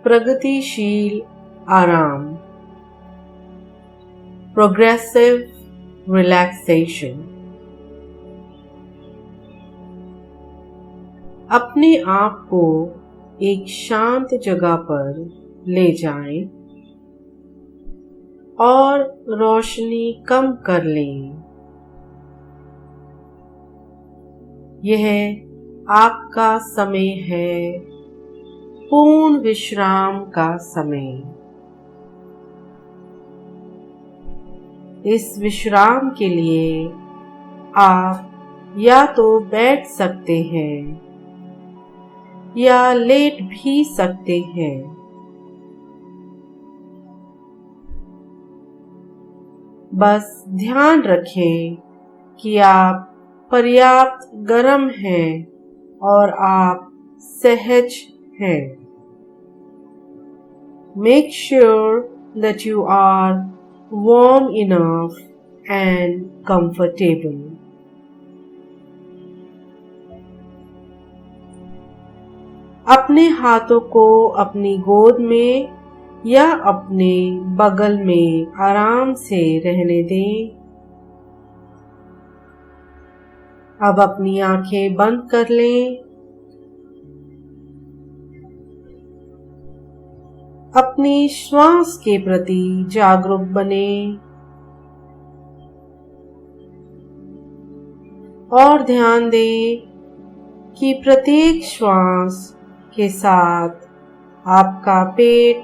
प्रगतिशील आराम, progressive relaxation. अपने आप को एक शांत जगह पर ले जाएं और रोशनी कम कर लें। यह आपका समय है, पूर्ण विश्राम का समय। इस विश्राम के लिए आप या तो बैठ सकते हैं या लेट भी सकते हैं। बस ध्यान रखें कि आप पर्याप्त गर्म हैं और आप सहज हैं। Make sure that you are warm enough and comfortable. अपने हाथों को अपनी गोद में या अपने बगल में आराम से रहने दें। अब अपनी आंखें बंद कर लें। अपनी श्वास के प्रति जागरूक बने और ध्यान दें कि प्रत्येक श्वास के साथ आपका पेट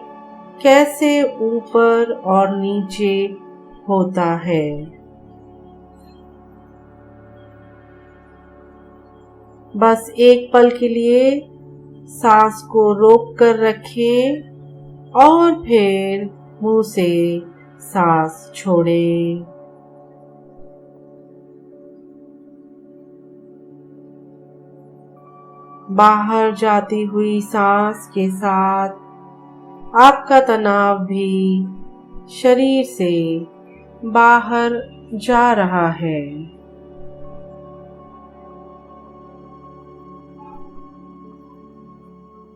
कैसे ऊपर और नीचे होता है। बस एक पल के लिए सांस को रोक कर रखें और फिर मुंह से सांस छोड़ें। बाहर जाती हुई सांस के साथ आपका तनाव भी शरीर से बाहर जा रहा है।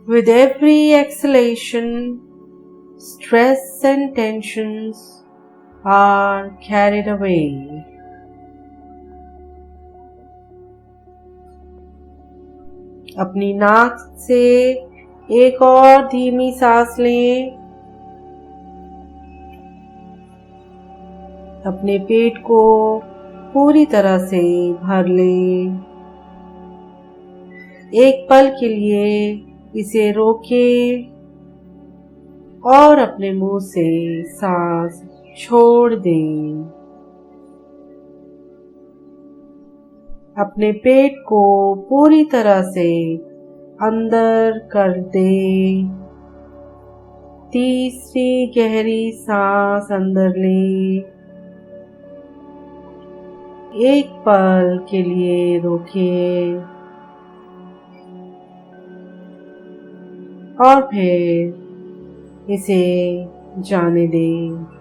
With every exhalation, stress and tensions are carried away. अपनी नाक से एक और धीमी सांस लें। अपने पेट को पूरी तरह से भर लें। एक पल के लिए इसे रोकें और अपने मुंह से सांस छोड़ दें। अपने पेट को पूरी तरह से अंदर कर दें। तीसरी गहरी सांस अंदर लें। एक पल के लिए रोकें और फिर इसे जाने दें।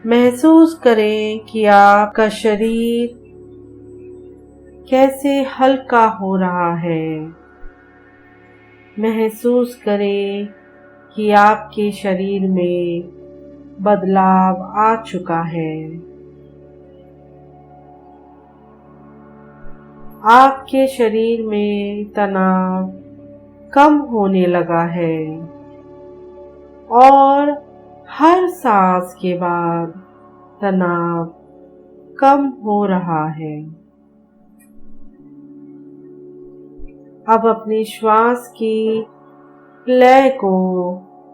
महसूस करें कि आपका शरीर कैसे हल्का हो रहा है। महसूस करें कि आपके शरीर में बदलाव आ चुका है। आपके शरीर में तनाव कम होने लगा है और हर सांस के बाद तनाव कम हो रहा है। अब अपनी श्वास की लय को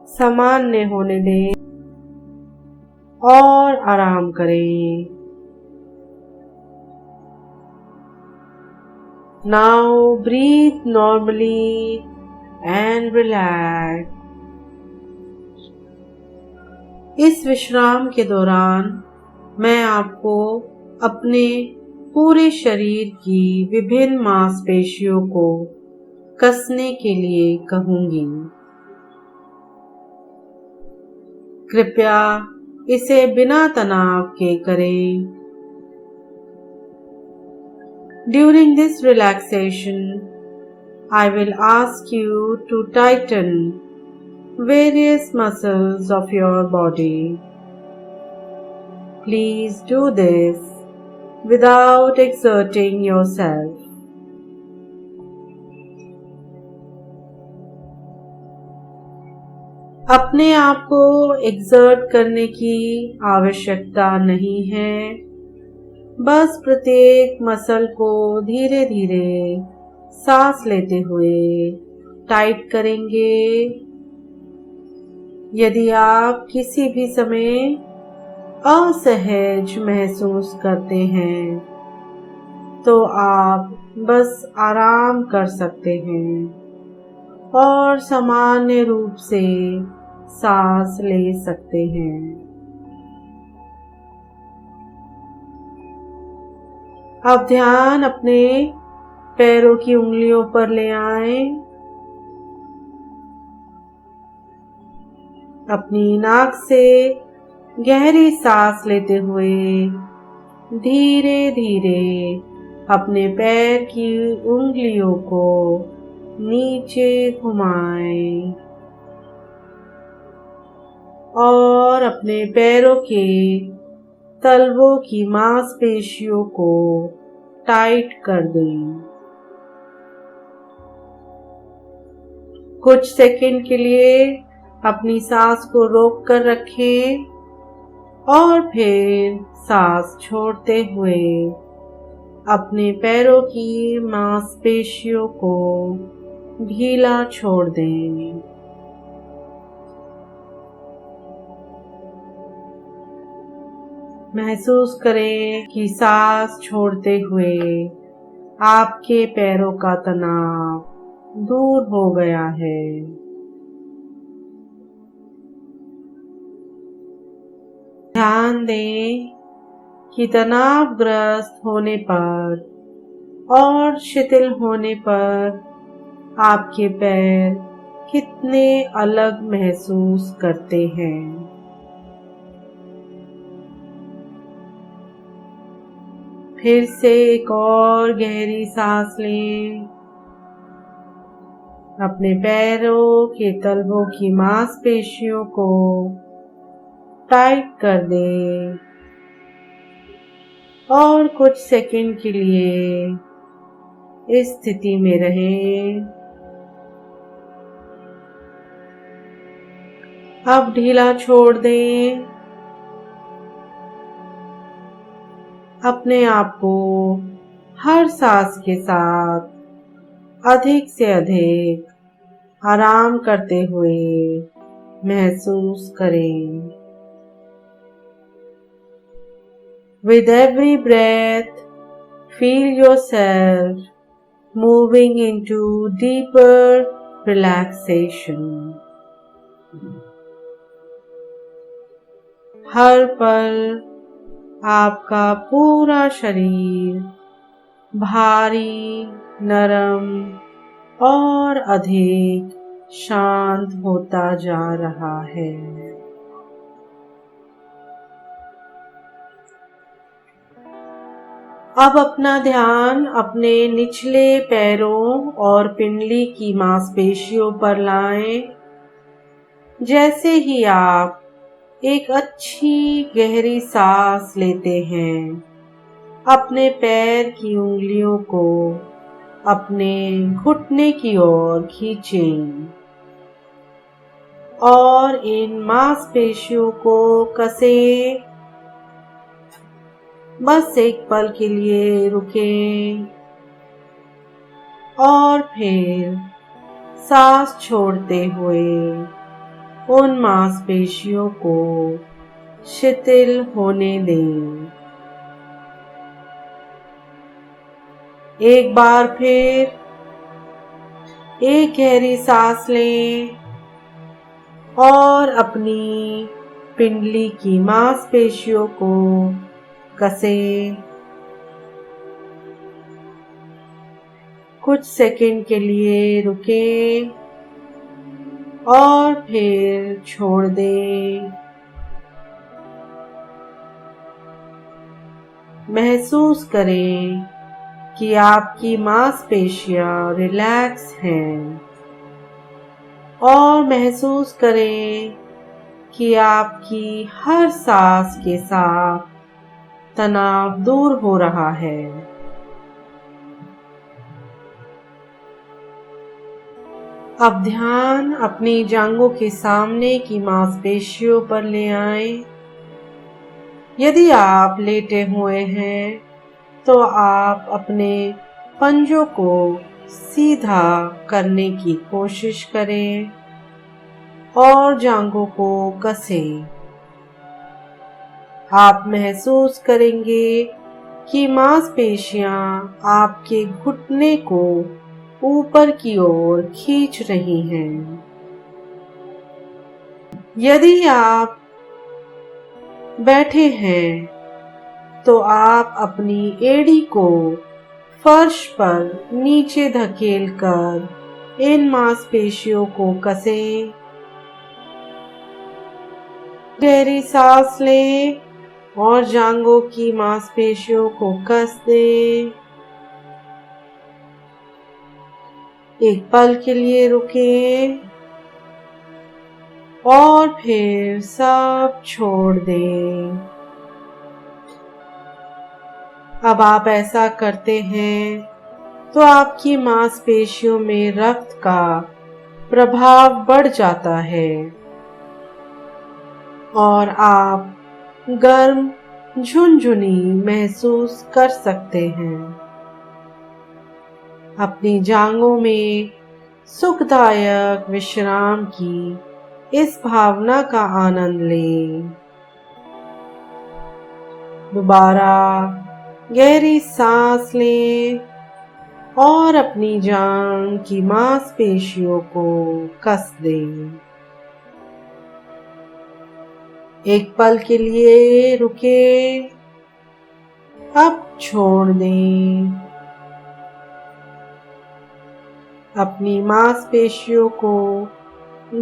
सामान्य होने दें और आराम करें। Now breathe normally and relax. इस विश्राम के दौरान मैं आपको अपने पूरे शरीर की विभिन्न मांसपेशियों को कसने के लिए कहूंगी। कृपया इसे बिना तनाव के करें। During this relaxation, I will ask you to tighten various muscles of your body. Please do this without exerting yourself. अपने आप को एक्सर्ट करने की आवश्यकता नहीं है। बस प्रत्येक मसल को धीरे धीरे सांस लेते हुए टाइट करेंगे। यदि आप किसी भी समय असहज महसूस करते हैं तो आप बस आराम कर सकते हैं और सामान्य रूप से सांस ले सकते हैं। अब ध्यान अपने पैरों की उंगलियों पर ले आएं। अपनी नाक से गहरी सांस लेते हुए धीरे धीरे अपने पैर की उंगलियों को नीचे घुमाएं और अपने पैरों के तलवों की मांसपेशियों को टाइट कर दें। कुछ सेकंड के लिए अपनी सांस को रोक कर रखें और फिर सांस छोड़ते हुए अपने पैरों की मांसपेशियों को ढीला छोड़ दें। महसूस करें कि सांस छोड़ते हुए आपके पैरों का तनाव दूर हो गया है। ध्यान दें कि तनावग्रस्त होने पर और शिथिल होने पर आपके पैर कितने अलग महसूस करते हैं। फिर से एक और गहरी सांस लें। अपने पैरों के तलवों की मांसपेशियों को टाइट कर दें और कुछ सेकंड के लिए इस स्थिति में रहें। अब ढीला छोड़ दें। अपने आप को हर सांस के साथ अधिक से अधिक आराम करते हुए महसूस करें। With every breath, feel yourself moving into deeper relaxation. हर पल आपका पूरा शरीर भारी, नरम और अधिक शांत होता जा रहा है। अब अपना ध्यान अपने निचले पैरों और पिंडली की मांसपेशियों पर लाएं। जैसे ही आप एक अच्छी गहरी सांस लेते हैं, अपने पैर की उंगलियों को अपने घुटने की ओर खींचें और इन मांसपेशियों को कसें। बस एक पल के लिए रुकें और फिर सांस छोड़ते हुए उन मांसपेशियों को शिथिल होने दें। एक बार फिर एक गहरी सांस लें और अपनी पिंडली की मांसपेशियों को कसें। कुछ सेकंड के लिए रुकें और फिर छोड़ दें। महसूस करें कि आपकी मांसपेशियां रिलैक्स हैं और महसूस करें कि आपकी हर सांस के साथ तनाव दूर हो रहा है। अब ध्यान अपनी जांघों के सामने की मांसपेशियों पर ले आएं। यदि आप लेटे हुए हैं तो आप अपने पंजों को सीधा करने की कोशिश करें और जांघों को कसें। आप महसूस करेंगे कि मांसपेशियां आपके घुटने को ऊपर की ओर खींच रही हैं। यदि आप बैठे हैं तो आप अपनी एड़ी को फर्श पर नीचे धकेलकर इन मांसपेशियों को कसें। गहरी सांस लें और जांघों की मांसपेशियों को कस दें। एक पल के लिए रुकें और फिर सब छोड़ दें। अब आप ऐसा करते हैं तो आपकी मांसपेशियों में रक्त का प्रभाव बढ़ जाता है और आप गर्म झुनझुनी महसूस कर सकते हैं। अपनी जांघों में सुखदायक विश्राम की इस भावना का आनंद लें। दोबारा गहरी सांस लें और अपनी जांघ की मांसपेशियों को कस दें। एक पल के लिए रुकें, अब छोड़ दें। अपनी मांसपेशियों को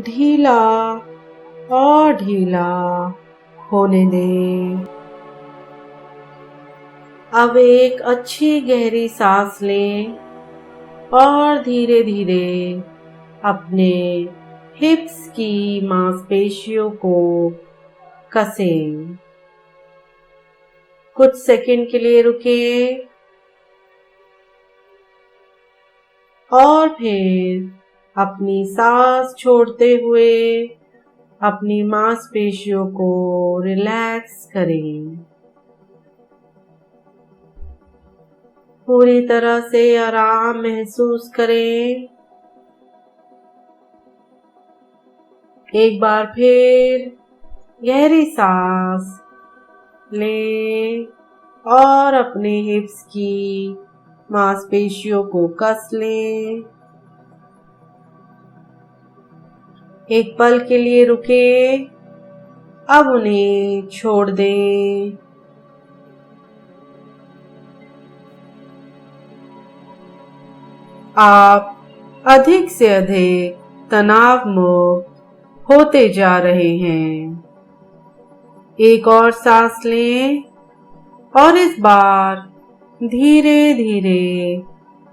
ढीला और ढीला होने दें। अब एक अच्छी गहरी सांस लें और धीरे धीरे अपने हिप्स की मांसपेशियों को कसें। कुछ सेकंड के लिए रुकें और फिर अपनी सांस छोड़ते हुए अपनी मांसपेशियों को रिलैक्स करें। पूरी तरह से आराम महसूस करें। एक बार फिर गहरी सांस लें और अपने हिप्स की मांसपेशियों को कस लें। एक पल के लिए रुकें, अब उन्हें छोड़ दें। आप अधिक से अधिक तनाव मुक्त होते जा रहे हैं। एक और सांस लें और इस बार धीरे धीरे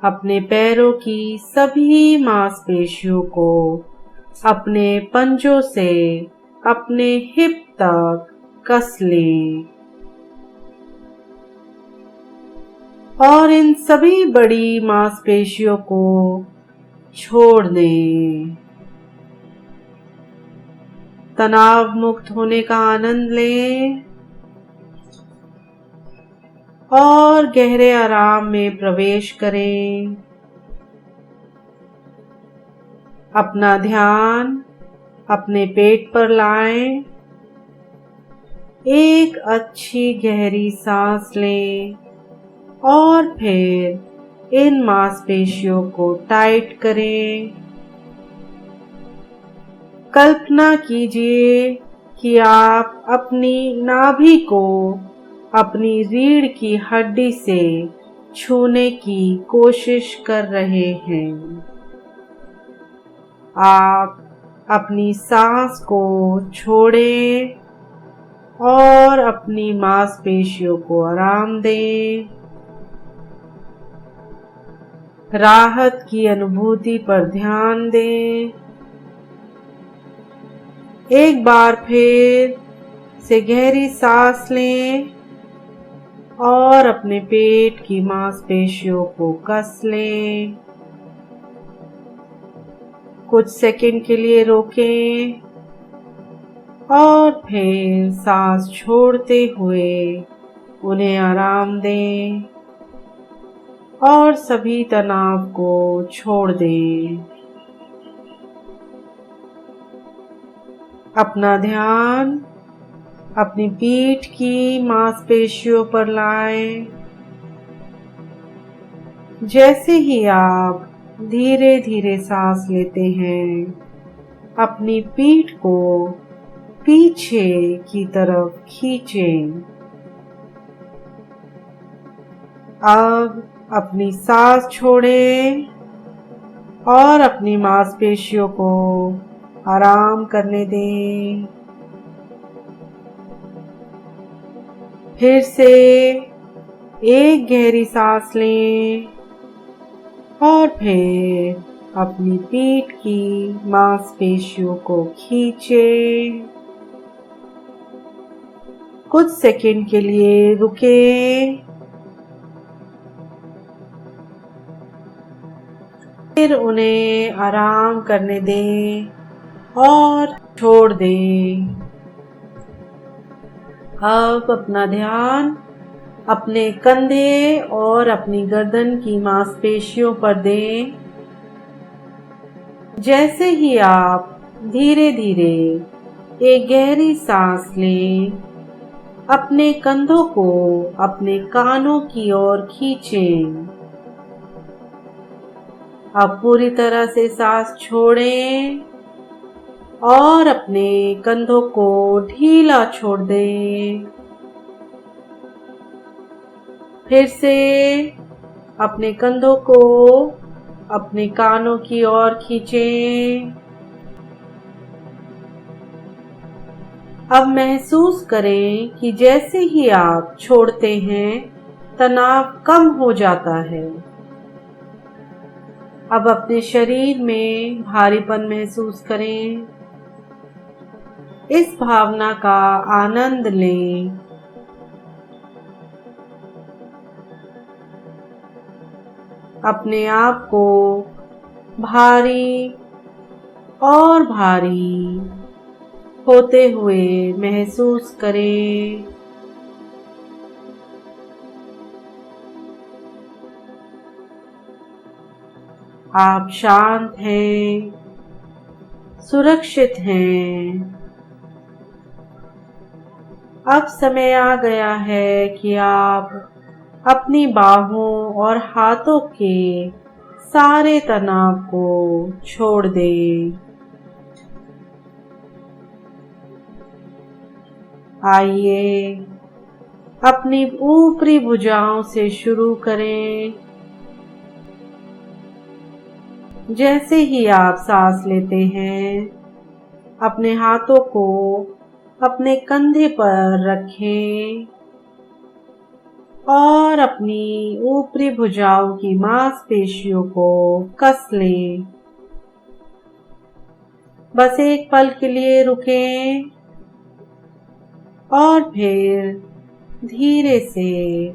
अपने पैरों की सभी मांसपेशियों को अपने पंजों से अपने हिप तक कस लें और इन सभी बड़ी मांसपेशियों को छोड़ दें। तनाव मुक्त होने का आनंद लें और गहरे आराम में प्रवेश करें। अपना ध्यान अपने पेट पर लाएं। एक अच्छी गहरी सांस लें और फिर इन मांसपेशियों को टाइट करें। कल्पना कीजिए कि आप अपनी नाभि को अपनी रीढ़ की हड्डी से छूने की कोशिश कर रहे हैं। आप अपनी सांस को छोड़ें और अपनी मांसपेशियों को आराम दें। राहत की अनुभूति पर ध्यान दें। एक बार फिर से गहरी सांस लें और अपने पेट की मांसपेशियों को कस लें। कुछ सेकंड के लिए रोकें और फिर सांस छोड़ते हुए उन्हें आराम दें और सभी तनाव को छोड़ दें। अपना ध्यान अपनी पीठ की मांसपेशियों पर लाएं। जैसे ही आप धीरे धीरे सांस लेते हैं, अपनी पीठ को पीछे की तरफ खींचें। अब अपनी सांस छोड़ें और अपनी मांसपेशियों को आराम करने दें। फिर से एक गहरी सांस लें और फिर अपनी पीठ की मांसपेशियों को खींचें। कुछ सेकंड के लिए रुकें, फिर उन्हें आराम करने दें और छोड़ दें। अब अपना ध्यान अपने कंधे और अपनी गर्दन की मांसपेशियों पर दें। जैसे ही आप धीरे धीरे एक गहरी सांस लें, अपने कंधों को अपने कानों की ओर खींचें। अब पूरी तरह से सांस छोड़ें और अपने कंधों को ढीला छोड़ दें। फिर से अपने कंधों को अपने कानों की ओर खींचें। अब महसूस करें कि जैसे ही आप छोड़ते हैं, तनाव कम हो जाता है। अब अपने शरीर में भारीपन महसूस करें। इस भावना का आनंद लें। अपने आप को भारी और भारी होते हुए महसूस करें। आप शांत हैं, सुरक्षित हैं। अब समय आ गया है कि आप अपनी बाहों और हाथों के सारे तनाव को छोड़ दें। आइए अपनी ऊपरी भुजाओं से शुरू करें। जैसे ही आप सांस लेते हैं, अपने हाथों को अपने कंधे पर रखें और अपनी ऊपरी भुजाओं की मांसपेशियों को कस लें। बस एक पल के लिए रुकें और फिर धीरे से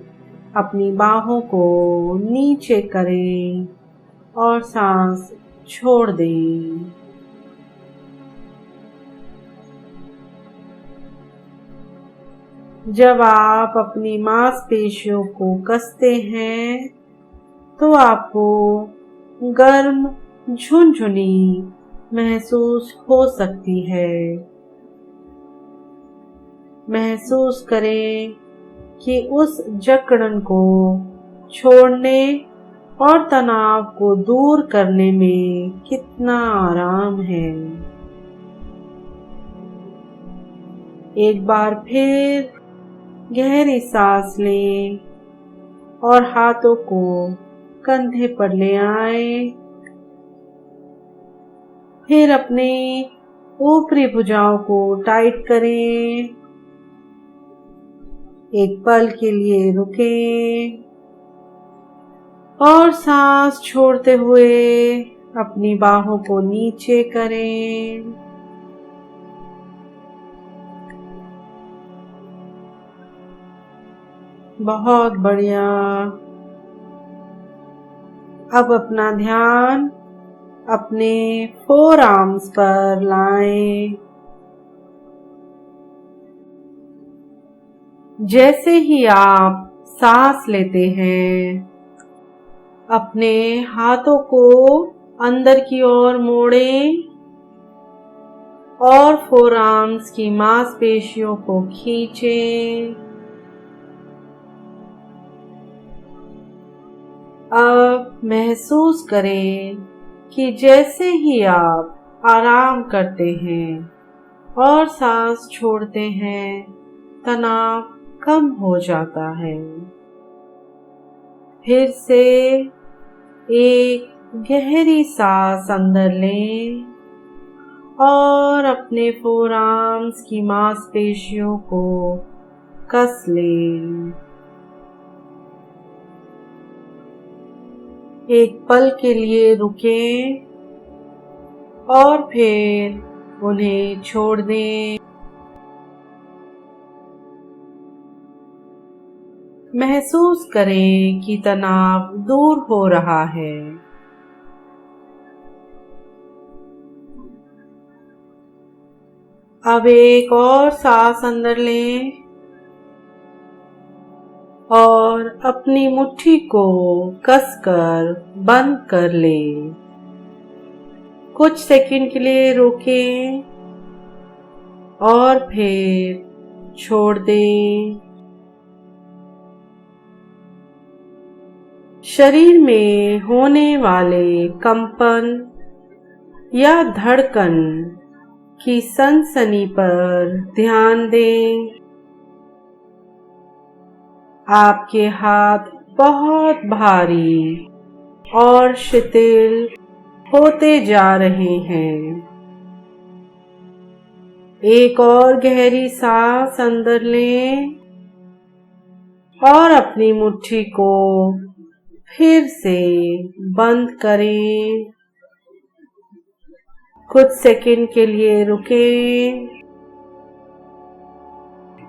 अपनी बाहों को नीचे करें और सांस छोड़ दें। जब आप अपनी मांसपेशियों को कसते हैं, तो आपको गर्म झुनझुनी महसूस हो सकती है। महसूस करें कि उस जकड़न को छोड़ने और तनाव को दूर करने में कितना आराम है। एक बार फिर गहरी सांस लें और हाथों को कंधे पर ले आएं। फिर अपनी ऊपरी भुजाओं को टाइट करें। एक पल के लिए रुकें और सांस छोड़ते हुए अपनी बाहों को नीचे करें। बहुत बढ़िया। अब अपना ध्यान अपने फोर आर्म्स पर लाएं। जैसे ही आप सांस लेते हैं, अपने हाथों को अंदर की ओर मोड़ें और फोर आर्म्स की मांसपेशियों को खींचें। अब महसूस करें कि जैसे ही आप आराम करते हैं और सांस छोड़ते हैं, तनाव कम हो जाता है। फिर से एक गहरी सांस अंदर लें और अपने फोर आर्म्स की मांसपेशियों को कस लें। एक पल के लिए रुकें और फिर उन्हें छोड़ दें। महसूस करें कि तनाव दूर हो रहा है। अब एक और सांस अंदर लें और अपनी मुट्ठी को कसकर बंद कर लें। कुछ सेकंड के लिए रोकें और फिर छोड़ दें। शरीर में होने वाले कंपन या धड़कन की सनसनी पर ध्यान दें। आपके हाथ बहुत भारी और शिथिल होते जा रहे हैं। एक और गहरी सांस अंदर लें और अपनी मुट्ठी को फिर से बंद करें। कुछ सेकंड के लिए रुकें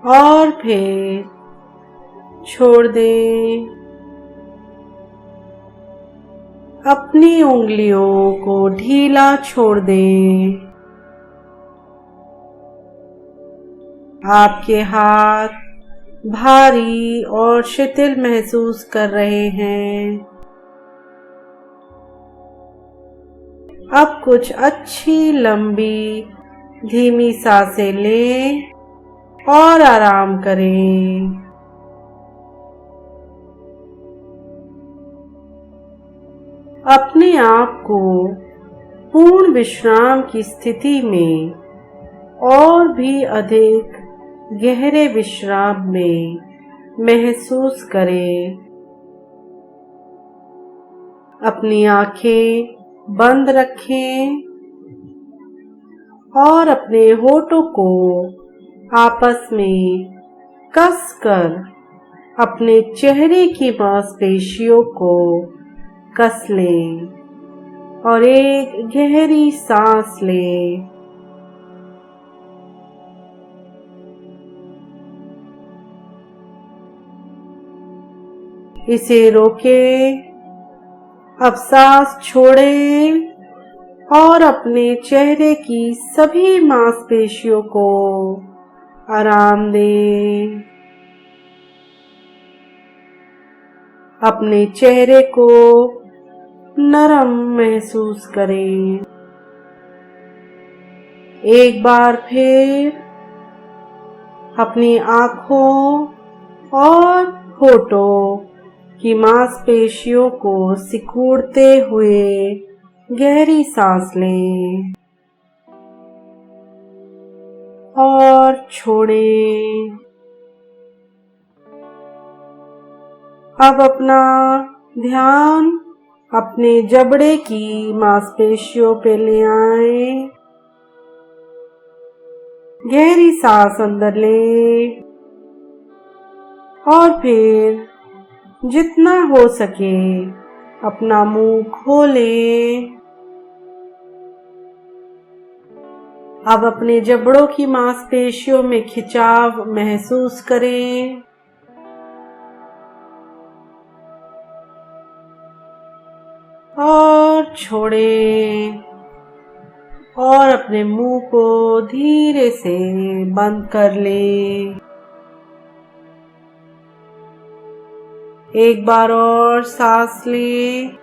और फिर छोड़ दें। अपनी उंगलियों को ढीला छोड़ दें। आपके हाथ भारी और शिथिल महसूस कर रहे हैं। अब कुछ अच्छी लंबी धीमी सांसें लें और आराम करें। अपने आप को पूर्ण विश्राम की स्थिति में और भी अधिक गहरे विश्राम में महसूस करें। अपनी आंखें बंद रखें और अपने होठों को आपस में कसकर अपने चेहरे की मांसपेशियों को कस लें और एक गहरी सांस लें। इसे रोकें। अब सांस छोड़ें और अपने चेहरे की सभी मांसपेशियों को आराम दें। अपने चेहरे को नरम महसूस करें। एक बार फिर अपनी आँखों और होठों की मांसपेशियों को सिकुड़ते हुए गहरी सांस लें और छोड़ें। अब अपना ध्यान अपने जबड़े की मांसपेशियों पे ले आएं। गहरी सांस अंदर लें और फिर जितना हो सके अपना मुंह खोलें। अब अपने जबड़ों की मांसपेशियों में खिंचाव महसूस करें। और छोड़ें और अपने मुंह को धीरे से बंद कर लें। एक बार और सांस लें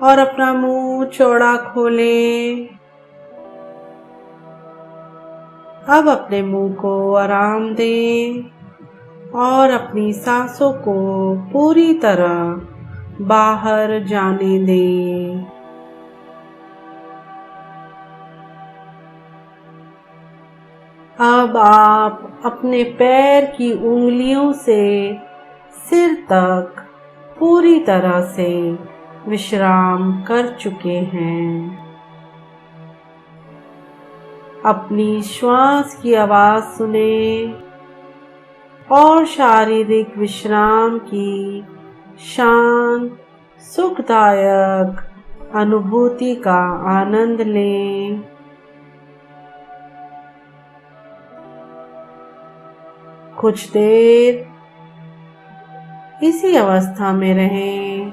और अपना मुंह चौड़ा खोलें। अब अपने मुंह को आराम दें और अपनी सांसों को पूरी तरह बाहर जाने दें। अब आप अपने पैर की उंगलियों से सिर तक पूरी तरह से विश्राम कर चुके हैं। अपनी श्वास की आवाज सुने और शारीरिक विश्राम की शांत, सुखदायक अनुभूति का आनंद लें। कुछ देर इसी अवस्था में रहें।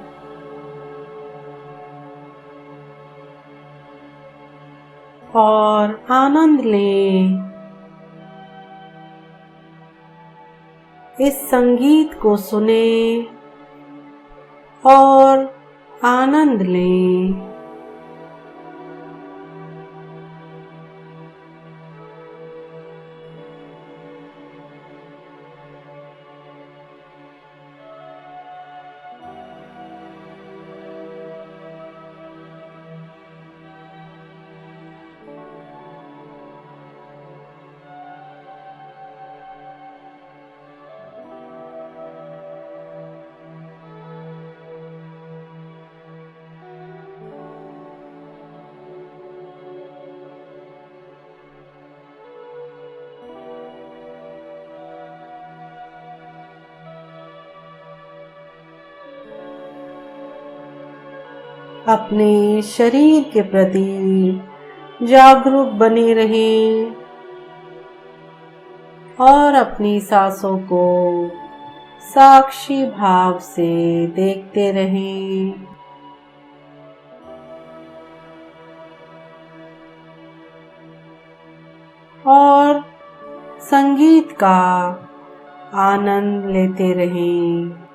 और आनंद लें। इस संगीत को सुने और आनंद लें। अपने शरीर के प्रति जागरूक बने रहें और अपनी सांसों को साक्षी भाव से देखते रहें। और संगीत का आनंद लेते रहें।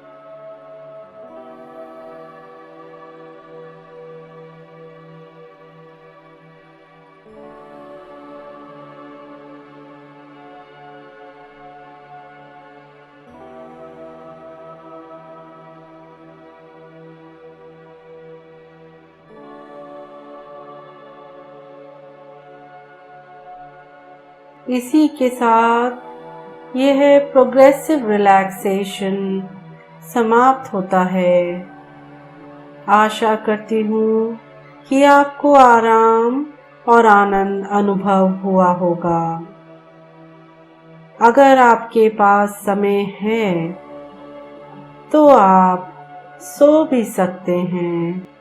इसी के साथ यह प्रोग्रेसिव रिलैक्सेशन समाप्त होता है। आशा करती हूँ कि आपको आराम और आनंद अनुभव हुआ होगा। अगर आपके पास समय है तो आप सो भी सकते हैं।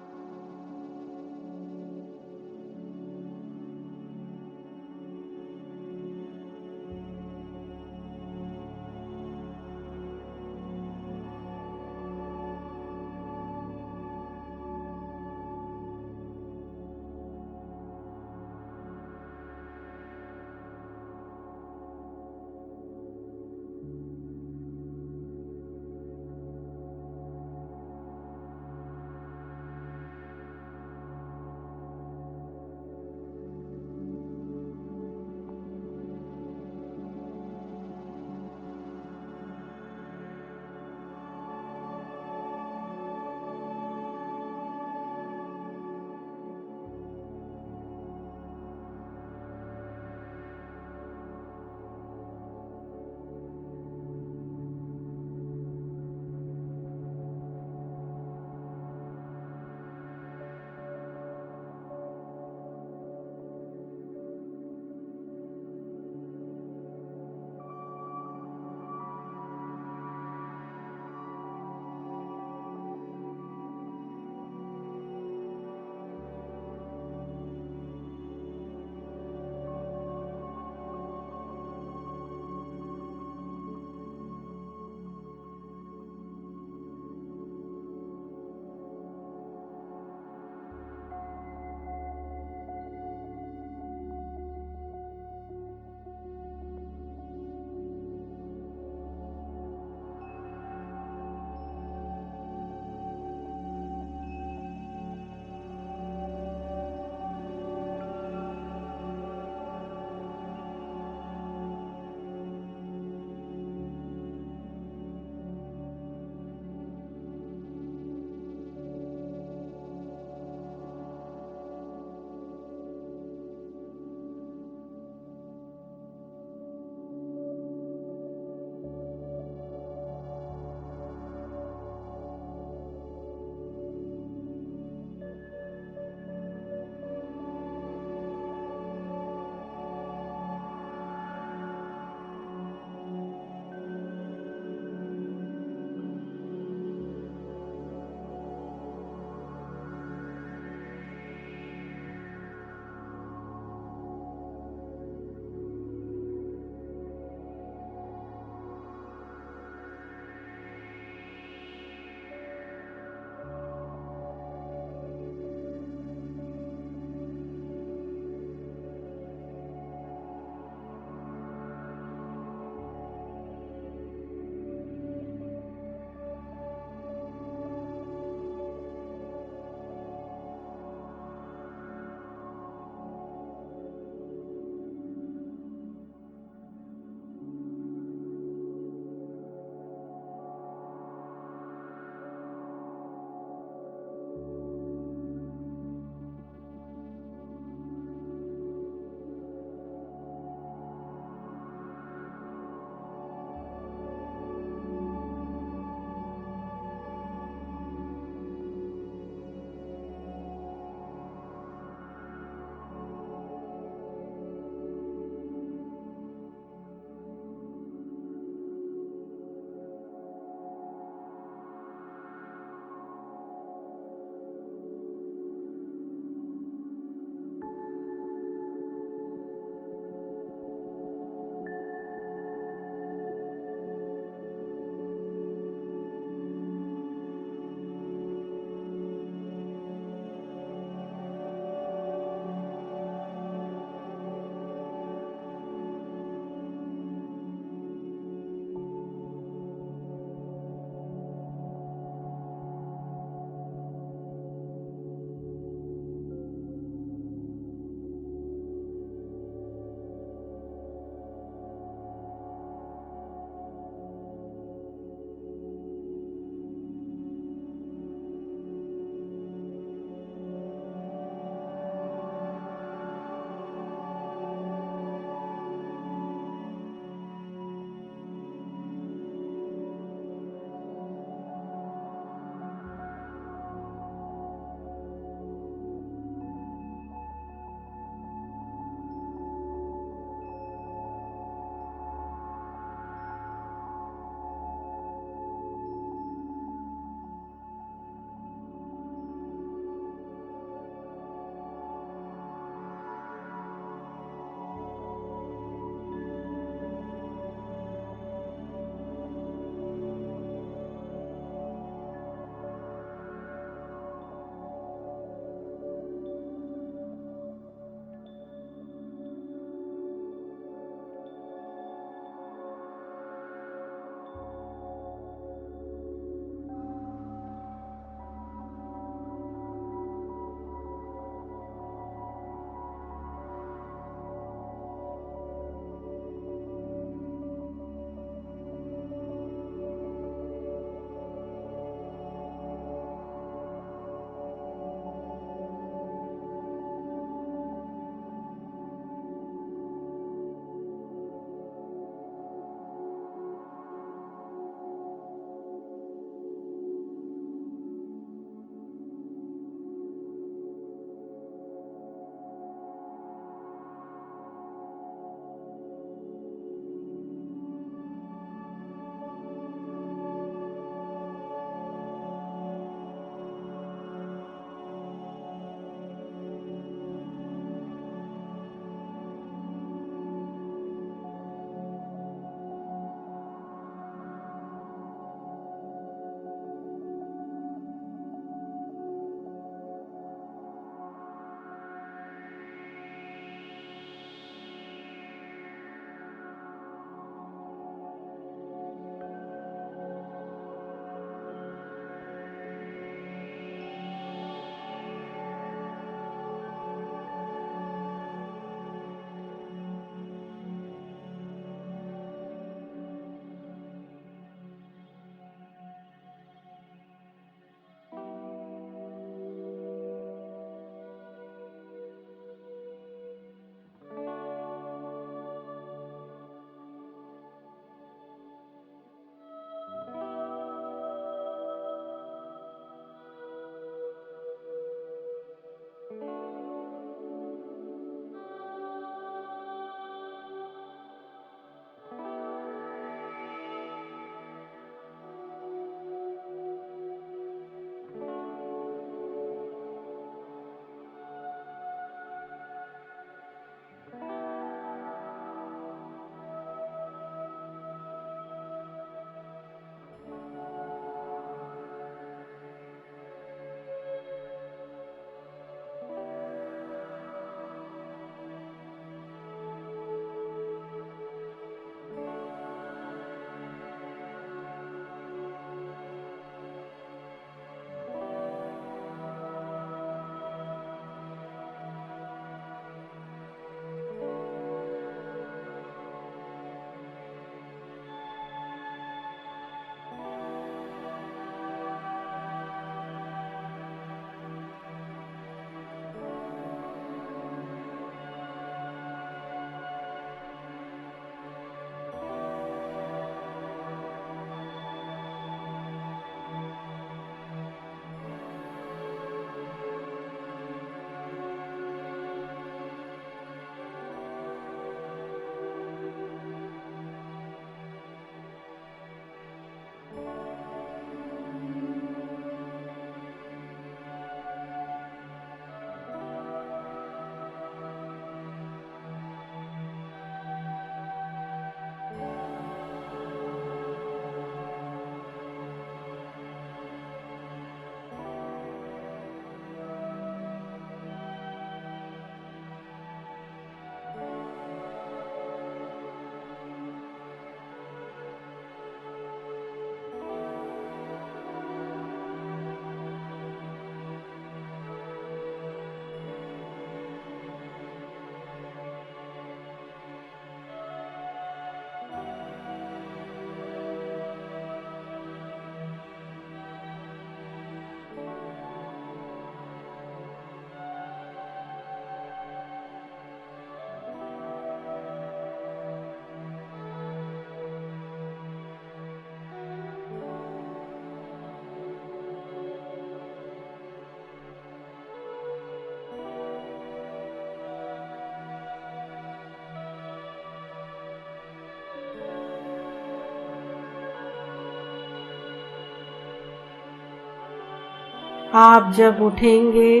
आप जब उठेंगे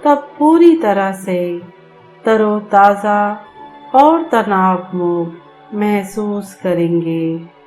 तब पूरी तरह से तरोताज़ा और तनाव मुक्त महसूस करेंगे।